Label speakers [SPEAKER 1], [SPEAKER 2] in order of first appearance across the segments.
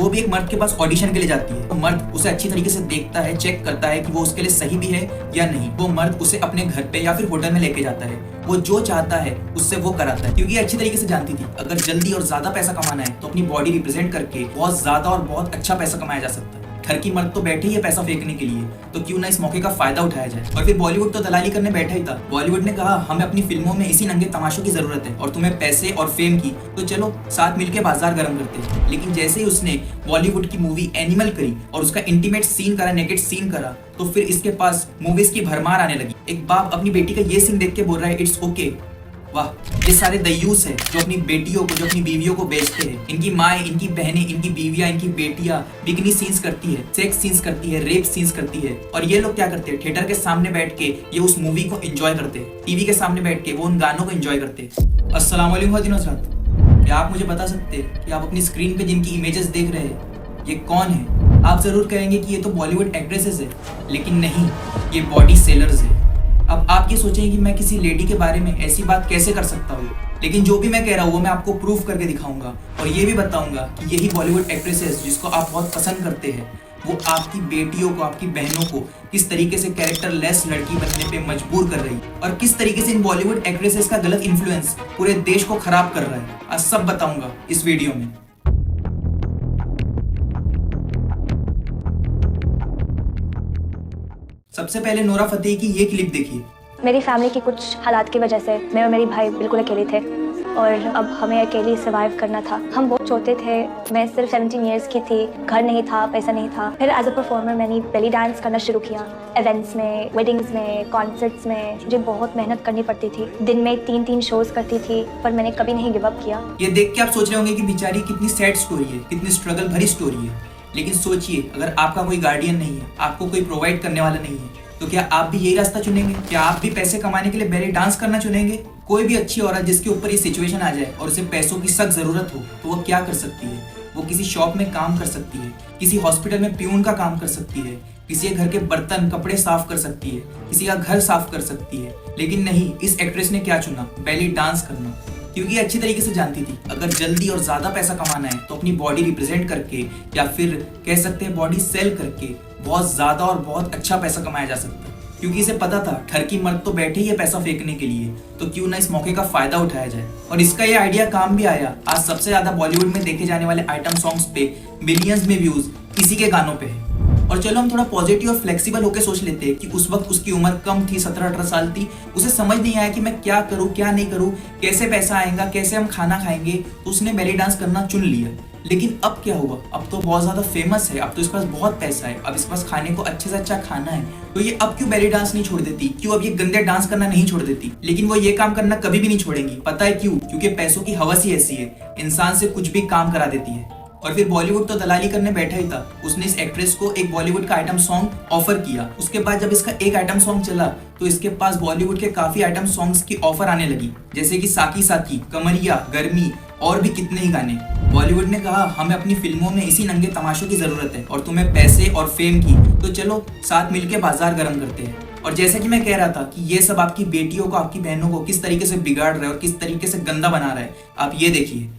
[SPEAKER 1] वो भी एक मर्द के पास ऑडिशन के लिए जाती है। तो मर्द उसे अच्छी तरीके से देखता है, चेक करता है कि वो उसके लिए सही भी है या नहीं। वो मर्द उसे अपने घर पे या फिर होटल में लेके जाता है। वो जो चाहता है उससे वो कराता है, क्योंकि अच्छी तरीके से जानती थी अगर जल्दी और ज्यादा पैसा कमाना है तो अपनी बॉडी रिप्रेजेंट करके बहुत ज्यादा और बहुत अच्छा पैसा कमाया जा सकता है। घर की मर्द तो बैठे ही है पैसा फेंकने के लिए, तो क्यों ना इस मौके का फायदा उठाया जाए। और फिर बॉलीवुड तो दलाली करने बैठा ही था। बॉलीवुड ने कहा हमें अपनी फिल्मों में इसी नंगे तमाशों की जरूरत है और तुम्हें पैसे और फेम की, तो चलो साथ मिलके बाजार गर्म करते हैं। लेकिन जैसे ही उसने बॉलीवुड की मूवी एनिमल करी और उसका इंटीमेट सीन करा, नेकेड सीन करा, तो फिर इसके पास मूवीज की भरमार आने लगी। एक बाप अपनी बेटी का ये सीन देख के बोल रहा है इट्स ओके। वाह, ये सारे दयूस है जो अपनी बेटियों को, जो अपनी बीवियों को बेचते हैं। इनकी माएँ, इनकी बहनें, इनकी बीवियां, इनकी बेटियां बिकनी सीन्स करती है, सेक्स सीन्स करती है, रेप सीन्स करती है। और ये लोग क्या करते हैं, थिएटर के सामने बैठ के ये उस मूवी को एंजॉय करते हैं, टीवी के सामने बैठ के वो उन गानों को एंजॉय करते हैं। अस्सलाम वालेकुम हज़रात, क्या आप मुझे बता सकते हैं कि आप अपनी स्क्रीन पे जिनकी इमेजेस देख रहे हैं ये कौन है? आप जरूर कहेंगे कि ये तो बॉलीवुड एक्ट्रेसेस है, लेकिन नहीं, ये बॉडी सेलर्स है। अब आप ये सोचेंगे कि मैं किसी लेडी के बारे में ऐसी बात कैसे कर सकता हूँ, लेकिन जो भी मैं कह रहा हूँ वो मैं आपको प्रूफ करके दिखाऊंगा और ये भी बताऊंगा कि यही बॉलीवुड एक्ट्रेसेस जिसको आप बहुत पसंद करते हैं वो आपकी बेटियों को, आपकी बहनों को किस तरीके से कैरेक्टर लेस लड़की बनने पे मजबूर कर रही है और किस तरीके से इन बॉलीवुड एक्ट्रेसेस का गलत इन्फ्लुएंस पूरे देश को खराब कर रहा है। आज सब बताऊंगा इस वीडियो में। सबसे पहले नोरा फतेही की ये क्लिप देखिए।
[SPEAKER 2] मेरी फैमिली की कुछ हालात की वजह से मैं और मेरी भाई बिल्कुल अकेले थे और अब हमें अकेले सर्वाइव करना था। हम बहुत छोटे थे, मैं सिर्फ 17 इयर्स की थी, घर नहीं था, पैसा नहीं था। फिर एज अ परफॉर्मर मैंने बेली डांस करना शुरू किया। इवेंट्स में, वेडिंग्स में, कॉन्सर्ट्स में मुझे बहुत मेहनत करनी पड़ती थी। दिन में 3-3 शोज करती थी, पर मैंने कभी नहीं गिव अप किया।
[SPEAKER 1] ये देख के आप सोच रहे होंगे कि बेचारी कितनी सैड स्टोरी है, कितनी स्ट्रगल भरी स्टोरी है। लेकिन सोचिए, अगर आपका कोई गार्डियन नहीं है, आपको कोई प्रोवाइड करने वाला नहीं है, तो क्या आप भी यही रास्ता चुनेंगे? क्या आप भी पैसे कमाने के लिए बैले डांस करना चुनेंगे? कोई भी अच्छी औरत जिसके ऊपर ये सिचुएशन आ जाए और उसे पैसों की सख्त जरूरत हो, तो वो क्या कर सकती है? वो किसी शॉप में काम कर सकती है, किसी हॉस्पिटल में प्यून का काम कर सकती है, किसी के घर के बर्तन कपड़े साफ कर सकती है, किसी का घर साफ कर सकती है। लेकिन नहीं, इस एक्ट्रेस ने क्या चुना? बैले डांस करना, क्योंकि अच्छी तरीके से जानती थी अगर जल्दी और ज्यादा पैसा कमाना है तो अपनी बॉडी रिप्रेजेंट करके या फिर कह सकते हैं बॉडी सेल करके बहुत ज्यादा और बहुत अच्छा पैसा कमाया जा सकता है। क्योंकि इसे पता था घर की मर्द तो बैठे ही है पैसा फेंकने के लिए, तो क्यों ना इस मौके का फायदा उठाया जाए। और इसका ये आइडिया काम भी आया। आज सबसे ज्यादा बॉलीवुड में देखे जाने वाले आइटम सॉन्ग्स पे मिलियंस में व्यूज इसी के गानों पे है। और चलो हम थोड़ा पॉजिटिव और फ्लेक्सिबल होकर सोच लेते हैं कि उस वक्त उसकी उम्र कम थी, 17-18 साल थी। उसे समझ नहीं आया कि मैं क्या करूं, क्या नहीं करूं, कैसे पैसा आएगा, कैसे हम खाना खाएंगे, तो उसने बेली डांस करना चुन लिया। लेकिन अब क्या हुआ? अब तो बहुत ज्यादा फेमस है, अब तो इसके पास बहुत पैसा है, अब इसके पास खाने को अच्छे से अच्छा खाना है, तो ये अब क्यों बेली डांस नहीं छोड़ देती? क्यों अब ये गंदे डांस करना नहीं छोड़ देती? लेकिन वो ये काम करना कभी भी नहीं छोड़ेंगी। पता है क्यों? क्योंकि पैसों की हवस ही ऐसी है, इंसान से कुछ भी काम करा देती है। और फिर बॉलीवुड तो दलाली करने बैठा ही था। उसने इस एक्ट्रेस को एक बॉलीवुड का आइटम सॉन्ग ऑफर किया। उसके बाद जब इसका एक आइटम सॉन्ग चला तो इसके पास बॉलीवुड के काफी आइटम सॉन्ग्स की ऑफर आने लगी, जैसे कि साकी साकी, कमरिया, गर्मी और भी कितने ही गाने। बॉलीवुड ने कहा हमें अपनी फिल्मों में इसी नंगे तमाशों की जरूरत है और तुम्हें पैसे और फेम की, तो चलो साथ मिलके बाजार गर्म करते हैं। और जैसे कि मैं कह रहा था कि ये सब आपकी बेटियों को, आपकी बहनों को किस तरीके से बिगाड़ रहा है और किस तरीके से गंदा बना रहा है, आप ये देखिए।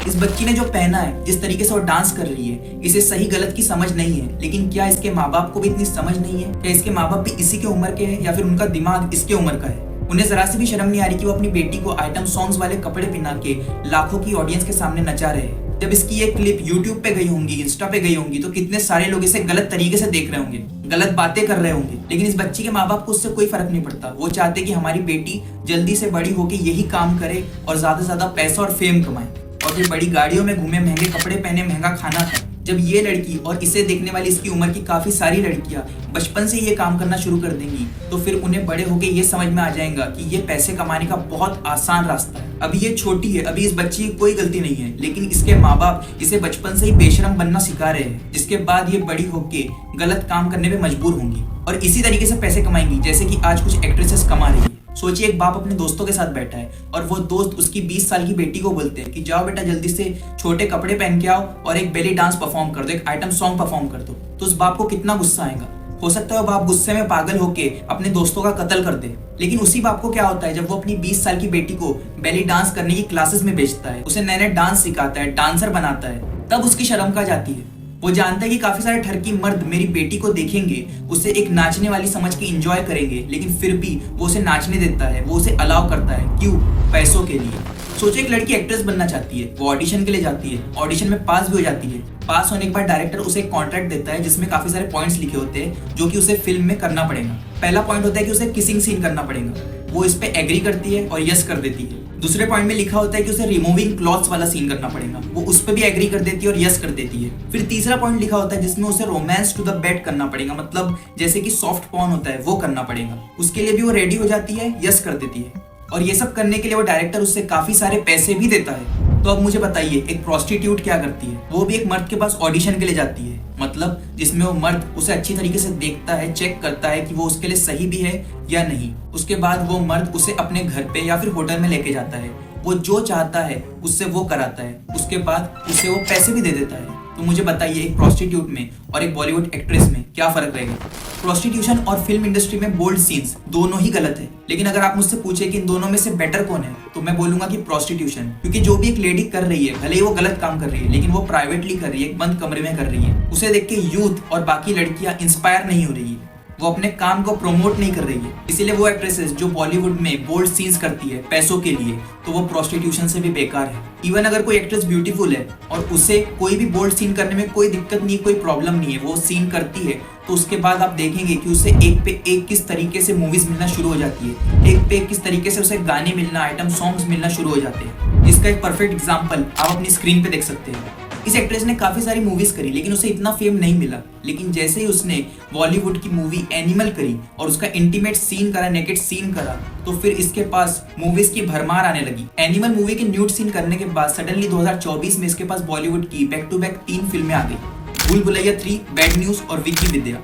[SPEAKER 1] इस बच्ची ने जो पहना है, जिस तरीके से वो डांस कर रही है, इसे सही गलत की समझ नहीं है। लेकिन क्या इसके माँ बाप को भी इतनी समझ नहीं है? क्या इसके माँ बाप भी इसी के उम्र के हैं या फिर उनका दिमाग इसके उम्र का है? उन्हें जरा सी भी शर्म नहीं आ रही कि वो अपनी बेटी को आइटम सॉन्ग्स वाले कपड़े पहना के लाखों की ऑडियंस के सामने नचा रहे हैं। जब इसकी ये क्लिप यूट्यूब पे गई होंगी, इंस्टा पे गई होंगी, तो कितने सारे लोग इसे गलत तरीके से देख रहे होंगे, गलत बातें कर रहे होंगे। लेकिन इस बच्ची के माँ बाप को उससे कोई फर्क नहीं पड़ता। वो चाहते कि हमारी बेटी जल्दी से बड़ी होके यही काम करे और ज्यादा से ज्यादा पैसा और फेम कमाए और फिर बड़ी गाड़ियों में घूमे, महंगे कपड़े पहने, महंगा खाना खाए। जब ये लड़की और इसे देखने वाली इसकी उम्र की काफी सारी लड़कियां बचपन से ये काम करना शुरू कर देंगी, तो फिर उन्हें बड़े होके ये समझ में आ जाएगा कि ये पैसे कमाने का बहुत आसान रास्ता है। अभी ये छोटी है, अभी इस बच्ची की कोई गलती नहीं है, लेकिन इसके माँ बाप इसे बचपन से ही बेशरम बनना सिखा रहे हैं, जिसके बाद ये बड़ी होके गलत काम करने पे मजबूर होंगी और इसी तरीके से पैसे कमाएंगी, जैसे कि आज कुछ एक्ट्रेसेस कमा रही है। सोचिए, एक बाप अपने दोस्तों के साथ बैठा है और वो दोस्त उसकी 20 साल की बेटी को बोलते हैं कि जाओ बेटा जल्दी से छोटे कपड़े पहन के आओ और एक बेली डांस परफॉर्म कर दो, एक आइटम सॉन्ग परफॉर्म कर दो। तो उस बाप को कितना गुस्सा आएगा। हो सकता है वो बाप गुस्से में पागल होके अपने दोस्तों का कत्ल कर दे। लेकिन उसी बाप को क्या होता है जब वो अपनी 20 साल की बेटी को बेली डांस करने की क्लासेस में भेजता है, उसे नए नए डांस सिखाता है, डांसर बनाता है, तब उसकी शर्म का जाती है। वो जानता है कि काफी सारे ठरकी मर्द मेरी बेटी को देखेंगे, उसे एक नाचने वाली समझ के एंजॉय करेंगे, लेकिन फिर भी वो उसे नाचने देता है, वो उसे अलाउ करता है। क्यों? पैसों के लिए। सोचो एक लड़की एक्ट्रेस बनना चाहती है, वो ऑडिशन के लिए जाती है, ऑडिशन में पास भी हो जाती है। पास होने के बाद डायरेक्टर उसे एक कॉन्ट्रैक्ट देता है जिसमें काफी सारे पॉइंट्स लिखे होते हैं जो कि उसे फिल्म में करना पड़ेगा। पहला पॉइंट होता है कि उसे किसिंग सीन करना पड़ेगा, वो इस पे एग्री करती है और यस कर देती है। दूसरे पॉइंट में लिखा होता है कि उसे रिमूविंग क्लॉथ्स वाला सीन करना पड़ेगा, वो उस पे भी एग्री कर देती है और यस कर देती है। फिर तीसरा पॉइंट लिखा होता है जिसमें उसे रोमांस टू द बेड करना पड़ेगा, मतलब जैसे कि सॉफ्ट पॉर्न होता है वो करना पड़ेगा। उसके लिए भी वो रेडी हो जाती है, यस कर देती है। और ये सब करने के लिए वो डायरेक्टर उससे काफी सारे पैसे भी देता है। तो अब मुझे बताइए एक प्रोस्टिट्यूट क्या करती है? वो भी एक मर्द के पास ऑडिशन के लिए जाती है, मतलब जिसमें वो मर्द उसे अच्छी तरीके से देखता है, चेक करता है कि वो उसके लिए सही भी है या नहीं। उसके बाद वो मर्द उसे अपने घर पे या फिर होटल में लेके जाता है, वो जो चाहता है उससे वो कराता है, उसके बाद उसे वो पैसे भी दे देता है। तो मुझे बताइए एक प्रोस्टिट्यूट में और एक बॉलीवुड एक्ट्रेस में क्या फर्क रहेगा? प्रोस्टिट्यूशन और फिल्म इंडस्ट्री में बोल्ड सीन्स दोनों ही गलत है, लेकिन अगर आप मुझसे पूछे कि इन दोनों में से बेटर कौन है तो मैं बोलूंगा कि प्रोस्टिट्यूशन। क्योंकि जो भी एक लेडी कर रही है, भले ही वो गलत काम कर रही है, लेकिन वो प्राइवेटली कर रही है, एक बंद कमरे में कर रही है। उसे देख के यूथ और बाकी लड़कियां इंस्पायर नहीं हो रही है, वो अपने काम को प्रमोट नहीं कर रही है। इसीलिए वो एक्ट्रेसेस जो बॉलीवुड में बोल्ड सीन्स करती है पैसों के लिए, तो वो प्रोस्टिट्यूशन से भी बेकार है। इवन अगर कोई एक्ट्रेस ब्यूटीफुल है और उसे कोई भी बोल्ड सीन करने में कोई दिक्कत नहीं, कोई प्रॉब्लम नहीं है, वो सीन करती है, तो उसके बाद आप देखेंगे कि उसे एक पे एक किस तरीके से मूवीज मिलना शुरू हो जाती है, एक पे एक किस तरीके से उसे गाने मिलना, आइटम सॉन्ग्स मिलना शुरू हो जाते हैं। इसका एक परफेक्ट एग्जाम्पल आप अपनी स्क्रीन पे देख सकते हैं। इस एक्ट्रेस ने काफी सारी मूवीज करी लेकिन उसे इतना फेम नहीं मिला, लेकिन जैसे ही उसने बॉलीवुड की मूवी एनिमल करी और उसका इंटीमेट सीन करा, नेकेड सीन करा, तो फिर इसके पास मूवीज की भरमार आने लगी। एनिमल मूवी के न्यूड सीन करने के बाद सडनली 2024 में इसके पास बॉलीवुड की बैक टू बैक 3 फिल्में आ गई, भूल भुलैया 3, बैड न्यूज और विक्की विद्या।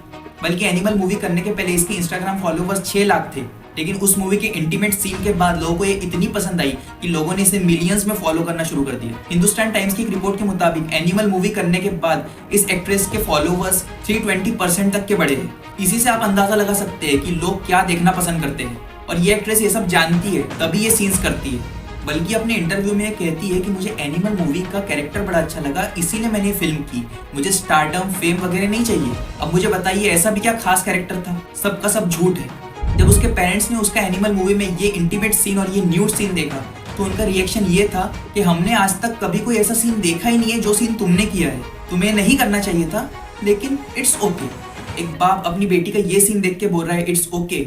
[SPEAKER 1] बल्कि एनिमल मूवी करने के पहले इसके इंस्टाग्राम फॉलोवर्स 6 लाख थे, लेकिन उस मूवी के इंटीमेट सीन के बाद लोगों को ये इतनी पसंद आई कि लोगों ने इसे मिलियंस में फॉलो करना शुरू कर दिया। हिंदुस्तान टाइम्स की एक रिपोर्ट के मुताबिक एनिमल मूवी करने के बाद इस एक्ट्रेस के फॉलोवर्स 320% तक के बढ़े हैं। इसी से आप अंदाजा लगा सकते हैं कि लोग क्या देखना पसंद करते हैं, और ये एक्ट्रेस ये सब जानती है तभी ये सीन्स करती है। बल्कि अपने इंटरव्यू में कहती है कि मुझे एनिमल मूवी का कैरेक्टर बड़ा अच्छा लगा, इसीलिए मैंने फिल्म की, मुझे स्टारडम फेम वगैरह नहीं चाहिए। अब मुझे बताइए ऐसा भी क्या खास कैरेक्टर था? सबका सब झूठ है। जब उसके पेरेंट्स ने उसका एनिमल मूवी में ये इंटीमेट सीन और ये न्यूड सीन देखा तो उनका रिएक्शन ये था कि हमने आज तक कभी कोई ऐसा सीन देखा ही नहीं है जो सीन तुमने किया है, तुम्हें नहीं करना चाहिए था, लेकिन इट्स ओके। एक बाप अपनी बेटी का ये सीन देख के बोल रहा है इट्स ओके,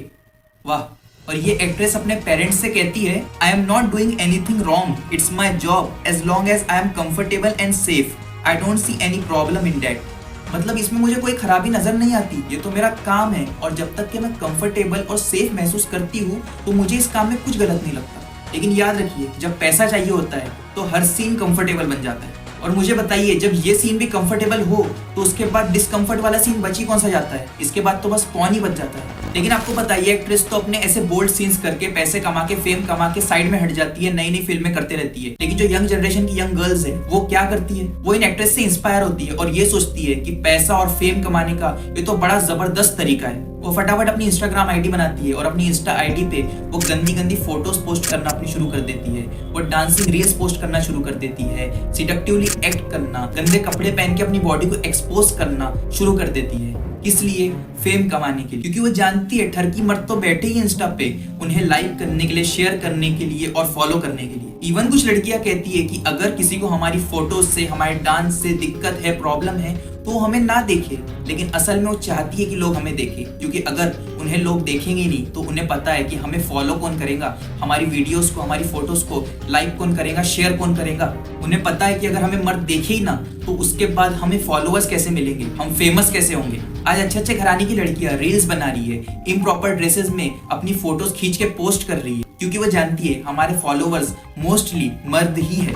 [SPEAKER 1] वाह। और ये एक्ट्रेस अपने पेरेंट्स से कहती है I am not doing anything wrong, it's my job, as long as I am comfortable and safe, I don't see any problem in that. मतलब इसमें मुझे कोई खराबी नजर नहीं आती, ये तो मेरा काम है और जब तक कि मैं कंफर्टेबल और सेफ महसूस करती हूँ तो मुझे इस काम में कुछ गलत नहीं लगता। लेकिन याद रखिए जब पैसा चाहिए होता है तो हर सीन कंफर्टेबल बन जाता है। और मुझे बताइए जब ये सीन भी कंफर्टेबल हो तो उसके बाद डिस्कंफर्ट वाला सीन बच ही कौन सा जाता है? इसके बाद तो बस पॉन ही बच जाता है। लेकिन आपको बताइए एक्ट्रेस तो अपने ऐसे बोल्ड सीन्स करके पैसे कमा के, फेम कमा के साइड में हट जाती है, नई नई फिल्में करते रहती है। लेकिन जो यंग जनरेशन की यंग गर्ल्स है वो क्या करती है? वो इन एक्ट्रेस से इंस्पायर होती है और ये सोचती है कि पैसा और फेम कमाने का ये तो बड़ा जबरदस्त तरीका है। वो फटाफट अपनी इंस्टाग्राम आईडी बनाती है और अपनी इंस्टा आईडी पे वो गंदी गंदी फोटोज पोस्ट करना अपनी शुरू कर देती है, वो डांसिंग रील्स पोस्ट करना शुरू कर देती है, सिडक्टिवली एक्ट करना, गंदे कपड़े पहन के अपनी बॉडी को एक्सपोज करना शुरू कर देती है। किस लिए? फेम कमाने के लिए। क्योंकि वो जानती है ठरकी मर्द तो बैठे ही इंस्टा पे उन्हें लाइक करने के लिए, शेयर करने के लिए और फॉलो करने के लिए। इवन कुछ लड़कियां कहती है कि अगर किसी को हमारी फोटोज से, हमारे डांस से दिक्कत है, प्रॉब्लम है तो हमें ना देखे, लेकिन असल में वो चाहती है कि लोग हमें देखें, क्योंकि अगर उन्हें लोग देखेंगे नहीं तो उन्हें पता है कि हमें फॉलो कौन करेगा, हमारी वीडियोस को, हमारी फोटोज को लाइक कौन करेगा, शेयर कौन करेगा। उन्हें पता है कि अगर हमें मर्द देखे ही ना तो उसके बाद हमें फॉलोअर्स कैसे मिलेंगे, हम फेमस कैसे होंगे। आज अच्छे अच्छे घराने की लड़कियां रील्स बना रही है, इम्प्रॉपर ड्रेसेस में अपनी फोटोज खींच के पोस्ट कर रही है, क्योंकि वो जानती है हमारे फॉलोवर्स मोस्टली मर्द ही है।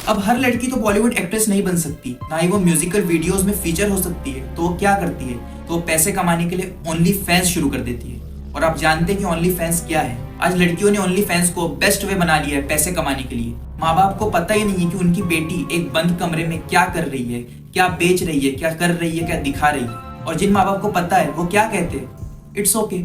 [SPEAKER 1] अब हर लड़की तो बॉलीवुड एक्ट्रेस नहीं बन सकती, ना ही वो म्यूजिकल वीडियोस में फीचर हो सकती है। तो वो क्या करती है? तो वो पैसे कमाने के लिए ओनली फैंस शुरू कर देती है। और आप जानते हैं कि ओनली फैंस क्या है? आज लड़कियों ने ओनली फैंस को बेस्ट वे बना लिया है पैसे कमाने के लिए। माँ बाप को पता ही नहीं है कि उनकी बेटी एक बंद कमरे में क्या कर रही है, क्या बेच रही है, क्या कर रही है, क्या दिखा रही है। और जिन माँ बाप को पता है वो क्या कहते हैं, इट्स ओके।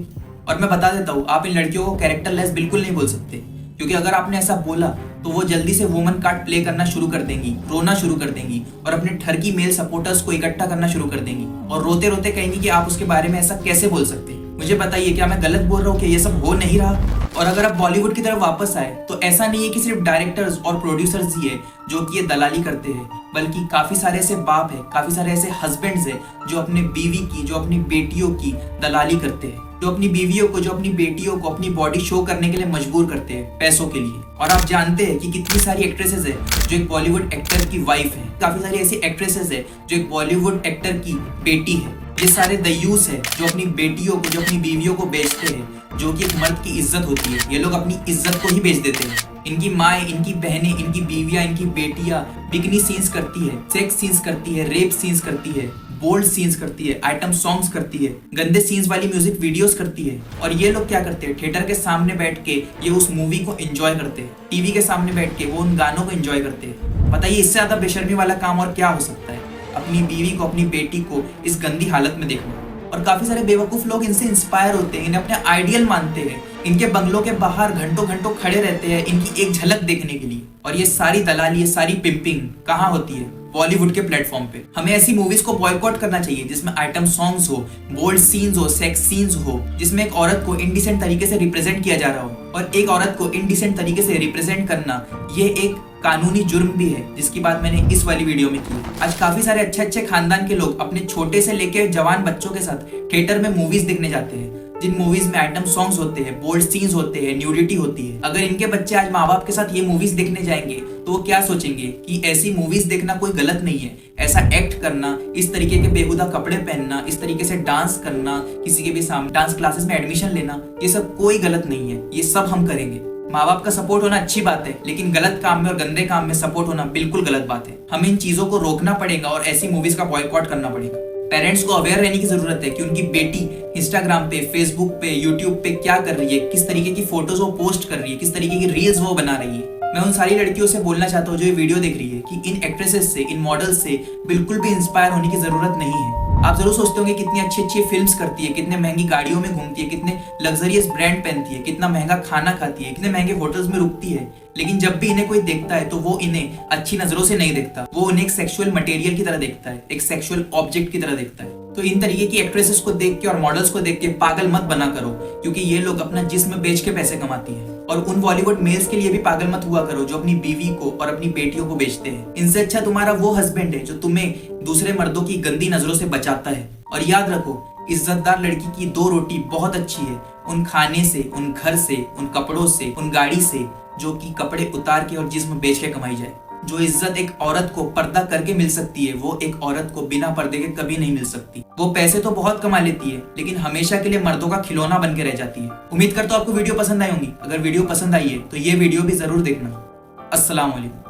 [SPEAKER 1] और मैं बता देता हूँ, आप इन लड़कियों को कैरेक्टरलेस बिल्कुल नहीं बोल सकते, क्योंकि अगर आपने ऐसा बोला तो वो जल्दी से वुमन कार्ड प्ले करना शुरू कर देंगी, रोना शुरू कर देंगी और अपने ठरकी मेल सपोर्टर्स को इकट्ठा करना शुरू कर देंगी और रोते रोते कहेंगी कि आप उसके बारे में ऐसा कैसे बोल सकते हैं। मुझे बताइए, क्या मैं गलत बोल रहा हूँ कि ये सब हो नहीं रहा? और अगर आप बॉलीवुड की तरफ वापस आए तो ऐसा नहीं है कि सिर्फ डायरेक्टर्स और प्रोड्यूसर्स ही है जो कि ये दलाली करते हैं, बल्कि काफी सारे ऐसे बाप है, काफी सारे ऐसे हस्बैंड्स है जो अपने बीवी की, जो अपनी बेटियों की दलाली करते हैं, जो अपनी बीवियों को, जो अपनी बेटियों को अपनी बॉडी शो करने के लिए मजबूर करते हैं पैसों के लिए। और आप जानते हैं कि कितनी सारी एक्ट्रेसेस है जो एक बॉलीवुड एक्टर की वाइफ है, काफी सारी ऐसी एक्ट्रेसेस है जो एक बॉलीवुड एक्टर की बेटी है। ये सारे दयूस है जो अपनी बेटियों को, जो अपनी बीवियों को बेचते हैं, जो कि एक मर्द की इज्जत होती है। ये लोग अपनी इज्जत को ही बेच देते हैं। इनकी माएँ, इनकी बहनें, इनकी बीवियां, इनकी बेटियां बिकनी सीन्स करती है, सेक्स सीन्स करती है, रेप सीन्स करती है, बोल्ड सीन्स करती है, आइटम सॉन्ग्स करती है, गंदे सीन्स वाली म्यूजिक वीडियोस करती है। और ये लोग क्या करते हैं, थिएटर के सामने बैठ के ये उस मूवी को एंजॉय करते हैं, टीवी के सामने बैठ के वो उन गानों को एंजॉय करते हैं। बताइए, इससे ज्यादा बेशर्मी वाला काम और क्या हो सकता है? अपनी बीवी को, अपनी बेटी को इस गंदी हालत में देखना। और काफी सारे बेवकूफ लोग इनसे इंस्पायर होते हैं, इन्हें अपने आइडियल मानते हैं, इनके बंगलों के बाहर घंटों घंटों खड़े रहते हैं इनकी एक झलक देखने के लिए। और ये सारी दलाली, ये सारी पिंपिंग कहाँ होती है? बॉलीवुड के प्लेटफॉर्म पे। हमें ऐसी मूवीज को बॉयकॉट करना चाहिए जिसमें आइटम सॉन्ग्स हो, बोल्ड सीन्स हो, सेक्स सीन्स हो, जिसमें एक औरत को इंडिसेंट तरीके से रिप्रेजेंट किया जा रहा हो। और एक औरत को इंडिसेंट तरीके से रिप्रेजेंट करना ये एक कानूनी जुर्म भी है, जिसकी बात मैंने इस वाली वीडियो में की। आज काफी सारे अच्छे अच्छे खानदान के लोग अपने छोटे से लेके जवान बच्चों के साथ थिएटर में मूवीज देखने जाते हैं, जिन मूवीज में आइटम सॉन्ग्स होते हैं, बोल्ड सीन्स होते हैं, न्यूडिटी होती है। अगर इनके बच्चे आज माँ बाप के साथ ये मूवीज देखने जाएंगे तो वो क्या सोचेंगे कि ऐसी मूवीज देखना कोई गलत नहीं है, ऐसा एक्ट करना, इस तरीके के बेहुदा कपड़े पहनना, इस तरीके से डांस करना, किसी के भी सामने डांस क्लासेस में एडमिशन लेना, ये सब कोई गलत नहीं है, ये सब हम करेंगे। माँ बाप का सपोर्ट होना अच्छी बात है, लेकिन गलत काम में और गंदे काम में सपोर्ट होना बिल्कुल गलत बात है। हमें इन चीजों को रोकना पड़ेगा और ऐसी मूवीज का बॉयकॉट करना पड़ेगा। पेरेंट्स को अवेयर रहने की जरूरत है कि उनकी बेटी इंस्टाग्राम पे, फेसबुक पे, यूट्यूब पे क्या कर रही है, किस तरीके की फोटोज वो पोस्ट कर रही है, किस तरीके की रील्स वो बना रही है। मैं उन सारी लड़कियों से बोलना चाहता हूँ जो ये वीडियो देख रही है कि इन एक्ट्रेसेस से, इन मॉडल्स से बिल्कुल भी इंस्पायर होने की जरूरत नहीं है। आप जरूर सोचते होंगे कितनी अच्छी अच्छी फिल्म्स करती है, कितने महंगी गाड़ियों में घूमती है, कितने लग्जरियस ब्रांड पहनती है, कितना महंगा खाना खाती है, कितने महंगे होटल्स में रुकती है, लेकिन जब भी इन्हें कोई देखता है तो वो इन्हें अच्छी नजरों से नहीं देखता, वो उन्हें एक सेक्सुअल मटेरियल की तरह देखता है, एक सेक्सुअल ऑब्जेक्ट की तरह देखता है। तो इन तरीके की एक्ट्रेसेस को देख के और मॉडल्स को देख के पागल मत बना करो, क्योंकि ये लोग अपना जिस्म बेच के पैसे कमाती हैं। और उन बॉलीवुड मेल्स के लिए भी पागल मत हुआ करो जो अपनी बीवी को और अपनी बेटियों को बेचते हैं। इनसे अच्छा तुम्हारा वो हस्बैंड है जो तुम्हें दूसरे मर्दों की गंदी नजरों से बचाता है। और याद रखो, इज्जतदार लड़की की 2 रोटी बहुत अच्छी है उन खाने से, उन घर से, उन कपड़ों से, उन गाड़ी से जो कि कपड़े उतार के और जिस्म बेच के कमाई जाए। जो इज्जत एक औरत को पर्दा करके मिल सकती है, वो एक औरत को बिना पर्दे के कभी नहीं मिल सकती। वो पैसे तो बहुत कमा लेती है, लेकिन हमेशा के लिए मर्दों का खिलौना बन के रह जाती है। उम्मीद करता हूँ आपको वीडियो पसंद आई होंगी। अगर वीडियो पसंद आई है तो ये वीडियो भी जरूर देखना। अस्सलाम वालेकुम।